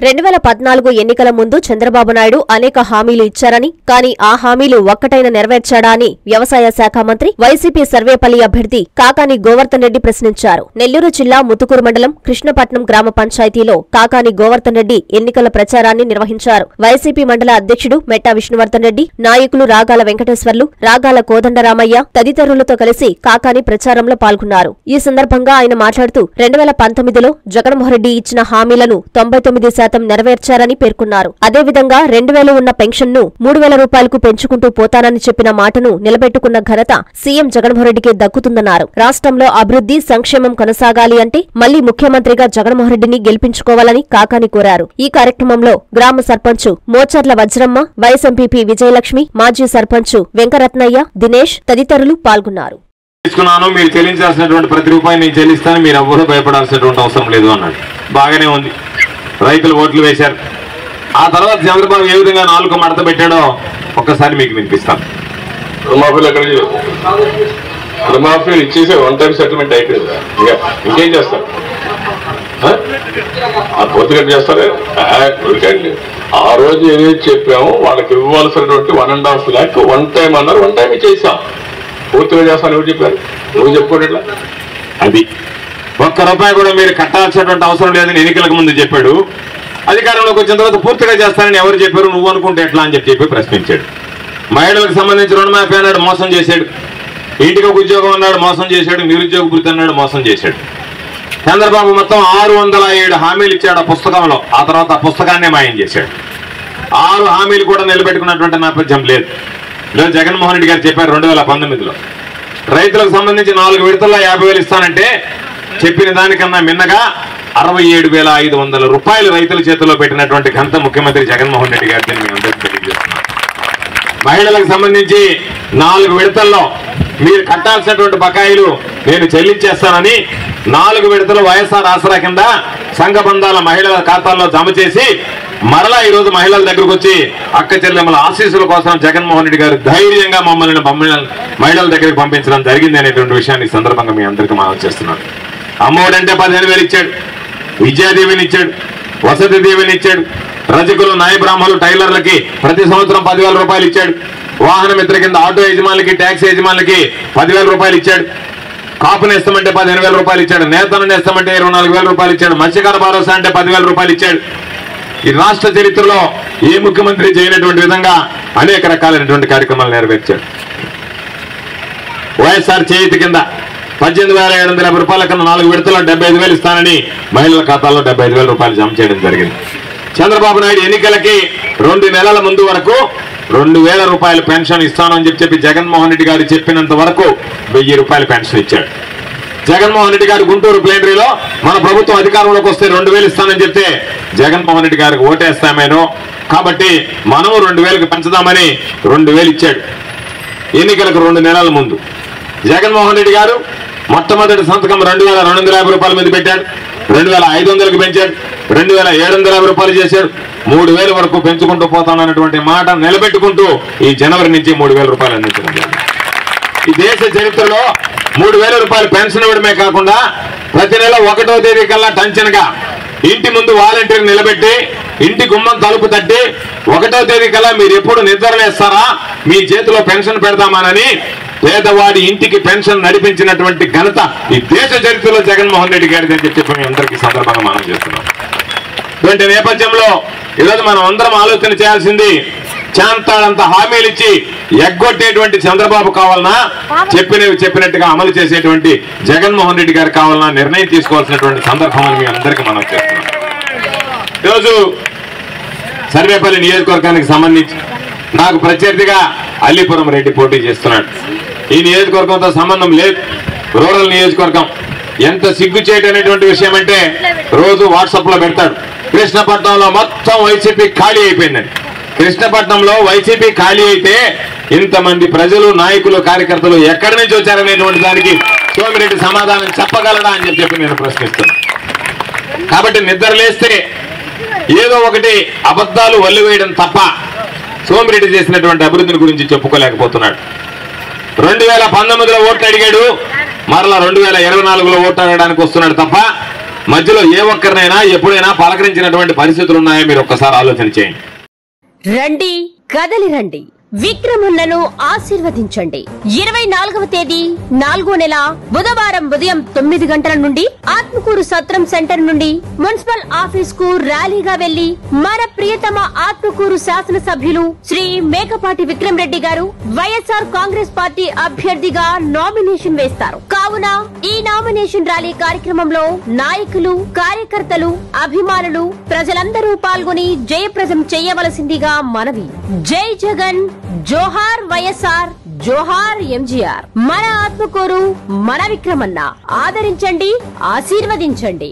2014 ఎన్నికల ముందు చంద్రబాబు నాయుడు అనేక హామీలు ఇచ్చారని, కానీ ఆ హామీలు ఒక్కటైనా నెరవేర్చాడా అని వ్యవసాయ శాఖ మంత్రి, వైసీపీ సర్వేపల్లి అభ్యర్థి కాకాని గోవర్ధన్ రెడ్డి ప్రశ్నించారు. నెల్లూరు జిల్లా ముతుకూరు మండలం కృష్ణపట్నం గ్రామ పంచాయతీలో కాకాని గోవర్ధన్ రెడ్డి ఎన్నికల ప్రచారాన్ని నిర్వహించారు. వైసీపీ మండల అధ్యక్షుడు మెట్టా విష్ణువర్ధన్ రెడ్డి, నాయకులు రాగాల వెంకటేశ్వర్లు, రాగాల కోదండరామయ్య తదితరులతో కలిసి కాకాని ప్రచారంలో పాల్గొన్నారు. ఈ సందర్భంగా ఆయన మాట్లాడుతూ 2019లో జగన్మోహన్ రెడ్డి ఇచ్చిన హామీలను 99% నెరవేర్చారని పేర్కొన్నారు. అదేవిధంగా 2000 ఉన్న పెన్షన్ ను 3000 రూపాయలకు పెంచుకుంటూ పోతానని చెప్పిన మాటను నిలబెట్టుకున్న ఘనత సీఎం జగన్మోహన్ రెడ్డికే దక్కుతుందన్నారు. రాష్ట్రంలో అభివృద్ధి, సంక్షేమం కొనసాగాలి అంటే మళ్లీ ముఖ్యమంత్రిగా జగన్మోహన్ రెడ్డిని గెలిపించుకోవాలని కాకాని కోరారు. ఈ కార్యక్రమంలో గ్రామ సర్పంచ్ మోచర్ల వజ్రమ్మ, వైస్ ఎంపీపీ విజయలక్ష్మి, మాజీ సర్పంచ్ వెంకరత్నయ్య, దినేష్ తదితరులు పాల్గొన్నారు. మీరు చెల్లించాల్సినటువంటి ప్రతి రూపాయి నేను చెల్లిస్తాను, మీరు ఎవ్వరూ భయపడాల్సినటువంటి అవసరం లేదు అన్నాడు. బాగానే ఉంది, రైతులు ఓట్లు వేశారు. ఆ తర్వాత చంద్రబాబు ఏ విధంగా 4 మడత పెట్టాడో ఒక్కసారి మీకు వినిపిస్తాను. రుణమాఫీలు ఇచ్చేసే 1 టైం సెటిల్మెంట్ అయిపోయింది. ఇంకేం చేస్తారు? పూర్తిగా చేస్తారే. ఆ రోజు ఏదైతే చెప్పామో వాళ్ళకి ఇవ్వాల్సినటువంటి 1.5 lakh 1 టైం అన్నారు. 1 టైం ఇచ్చేసాం. పూర్తిగా చేస్తాను ఎవరు చెప్పారు? నువ్వు చెప్పుకోవట్లా. అది 1 రూపాయి కూడా మీరు కట్టాల్సినటువంటి అవసరం లేదని ఎన్నికలకు ముందు చెప్పాడు. అధికారంలోకి వచ్చిన తర్వాత పూర్తిగా చేస్తానని ఎవరు చెప్పారు? నువ్వు అనుకుంటే ఎట్లా అని చెప్పి ప్రశ్నించాడు. మహిళలకు సంబంధించి రుణమాఫీ అన్నాడు, మోసం చేశాడు. ఇంటికి ఒక ఉద్యోగం అన్నాడు, మోసం చేశాడు. నిరుద్యోగ వృత్తి అన్నాడు, మోసం చేశాడు. చంద్రబాబు మొత్తం 607 హామీలు ఇచ్చాడు ఆ పుస్తకంలో. ఆ తర్వాత ఆ పుస్తకాన్నే మాయం చేశాడు. 6 హామీలు కూడా నిలబెట్టుకున్నటువంటి నేపథ్యం లేదు. ఈరోజు జగన్మోహన్ రెడ్డి గారు చెప్పారు 2019లో రైతులకు సంబంధించి 4 విడతల్లో 50,000 ఇస్తానంటే చెప్పిన దానికన్నా మిన్నగా 67,500 రూపాయలు రైతుల చేతిలో పెట్టినటువంటి ఘనత ముఖ్యమంత్రి జగన్మోహన్ రెడ్డి గారిని మేము అందరికీ తెలియజేస్తున్నాం. మహిళలకు సంబంధించి 4 విడతల్లో మీరు కట్టాల్సినటువంటి బకాయిలు నేను చెల్లించేస్తానని 4 విడతలు వైఎస్ఆర్ ఆసరా కింద సంఘ బంధాల మహిళల ఖాతాల్లో జమ చేసి మరలా ఈరోజు మహిళల దగ్గరకు వచ్చి అక్క చెల్లెమ్మల ఆశీస్సుల కోసం జగన్మోహన్ రెడ్డి గారు ధైర్యంగా మమ్మల్ని మహిళల దగ్గరికి పంపించడం జరిగింది అనేటువంటి విషయాన్ని ఈ సందర్భంగా మీ అందరికీ మనం చేస్తున్నాను. అమ్మఒడంటే 15,000 ఇచ్చాడు, విద్యాదీవెని ఇచ్చాడు, వసతి దీవెని ఇచ్చాడు, రజకులు, నాయ బ్రాహ్మణులు, టైలర్లకి ప్రతి సంవత్సరం 10,000 రూపాయలు ఇచ్చాడు. వాహన మిత్ర కింద ఆటో యజమానులకి, ట్యాక్సీ యజమానులకి 10,000 రూపాయలు ఇచ్చాడు. కాపు నేస్తామంటే 15,000 రూపాయలు ఇచ్చాడు. నేతను నేస్తామంటే 24,000 రూపాయలు ఇచ్చాడు. మత్స్యకార భరోసా అంటే 10,000 రూపాయలు ఇచ్చాడు. ఈ రాష్ట్ర చరిత్రలో ఏ ముఖ్యమంత్రి చేయనటువంటి విధంగా అనేక రకాలైనటువంటి కార్యక్రమాలు నెరవేర్చాడు. వైఎస్ఆర్ చేయూత కింద 18,750 రూపాయల కన్నా 4 విడతల్లో 75,000 ఇస్తానని మహిళల ఖాతాల్లో 75,000 రూపాయలు జమ చేయడం జరిగింది. చంద్రబాబు నాయుడు ఎన్నికలకి 2 నెలల ముందు వరకు 2,000 రూపాయల పెన్షన్ ఇస్తానని చెప్పి జగన్మోహన్ రెడ్డి గారు చెప్పినంత వరకు 1,000 రూపాయల పెన్షన్ ఇచ్చాడు. జగన్మోహన్ రెడ్డి గారు గుంటూరు ప్లేనరీలో మన ప్రభుత్వం అధికారంలోకి వస్తే 2,000 ఇస్తానని చెప్తే జగన్మోహన్ రెడ్డి గారికి ఓటేస్తామేనో కాబట్టి మనము 2,000కి పెంచుదామని 2,000 ఇచ్చాడు. ఎన్నికలకు 2 నెలల ముందు జగన్మోహన్ రెడ్డి గారు మొట్టమొదటి సంతకం 2,250 రూపాయల మీద పెట్టాడు. 2,500కి పెంచాడు. 2,750 రూపాయలు చేశాడు. 3,000 వరకు పెంచుకుంటూ పోతానన్నటువంటి మాట నిలబెట్టుకుంటూ ఈ జనవరి నుంచి 3,000 రూపాయలు అందించడం జరిగింది. ఈ దేశ చరిత్రలో 3,000 రూపాయలు పెన్షన్ ఇవ్వడమే కాకుండా ప్రతి నెల 1వ తేదీ కల్లా టంచనగా ఇంటి ముందు వాలంటీర్ నిలబెట్టి ఇంటి గుమ్మం తలుపు తట్టి 1వ తేదీ కల్లా మీరు ఎప్పుడు నిద్రలేస్తారా, మీ చేతిలో పెన్షన్ పెడతామని పేదవాడి ఇంటికి పెన్షన్ నడిపించినటువంటి ఘనత ఈ దేశ చరిత్రలో జగన్మోహన్ రెడ్డి గారిది అని చెప్పి మీ అందరికీ సందర్భంగా మనం చేస్తున్నాం. ఇటువంటి నేపథ్యంలో ఈరోజు మనం అందరం ఆలోచన చేయాల్సింది చాంతాడంత హామీలు ఇచ్చి ఎగ్గొట్టేటువంటి చంద్రబాబు కావాలన్నా, చెప్పినట్టుగా అమలు చేసేటువంటి జగన్మోహన్ రెడ్డి గారు కావాలన్నా నిర్ణయం తీసుకోవాల్సినటువంటి సందర్భం మీ అందరికీ మనం చేస్తున్నాం. ఈరోజు సర్వేపల్లి నియోజకవర్గానికి సంబంధించి నాకు ప్రత్యర్థిగా అల్లీపురం రెడ్డి పోటీ చేస్తున్నాడు. ఈ నియోజకవర్గంతో సంబంధం లేదు, రూరల్ నియోజకవర్గం. ఎంత సిగ్గు చేయటనేటువంటి విషయం అంటే రోజు వాట్సాప్ లో పెడతాడు కృష్ణపట్నంలో మొత్తం వైసీపీ ఖాళీ అయిపోయిందని. కృష్ణపట్నంలో వైసీపీ ఖాళీ అయితే ఇంతమంది ప్రజలు, నాయకులు, కార్యకర్తలు ఎక్కడి నుంచి వచ్చారనేటువంటి దానికి సోమిరెడ్డి సమాధానం చెప్పగలడా అని చెప్పి నేను ప్రశ్నిస్తాను. కాబట్టి నిద్ర లేస్తే ఏదో ఒకటి అబద్ధాలు వల్లివేయడం తప్ప సోమిరెడ్డి చేసినటువంటి అభివృద్ధిని గురించి చెప్పుకోలేకపోతున్నాడు. 2019లో ఓట్లు అడిగాడు, మరలా 2024లో ఓట్లు అడగడానికి వస్తున్నాడు తప్ప మధ్యలో ఏ ఒక్కరినైనా ఎప్పుడైనా పలకరించినటువంటి పరిస్థితులు ఉన్నాయో మీరు ఒక్కసారి ఆలోచన చేయండి. రండి, కదలి రండి, విక్రములను ఆశీర్వదించండి. 24వ తేదీ 4వ నెల బుధవారం ఉదయం 9 గంటల నుండి ఆత్మకూరు సత్రం సెంటర్ నుండి మున్సిపల్ ఆఫీస్ కు ర్యాలీగా వెళ్లి మన ప్రియతమ ఆత్మకూరు శాసనసభ్యులు శ్రీ మేకపాటి విక్రమ్ రెడ్డి గారు వైఎస్ఆర్ కాంగ్రెస్ పార్టీ అభ్యర్థిగా నామినేషన్ వేస్తారు. కావున ఈ నామినేషన్ ర్యాలీ కార్యక్రమంలో నాయకులు, కార్యకర్తలు, అభిమానులు, ప్రజలందరూ పాల్గొని జయప్రదం చేయవలసిందిగా మనవి. జై జగన్, జోహార్ వైఎస్ఆర్, జోహార్ ఎంజీఆర్. మన ఆత్మకూరు, మన విక్రమన్న. ఆదరించండి, ఆశీర్వదించండి.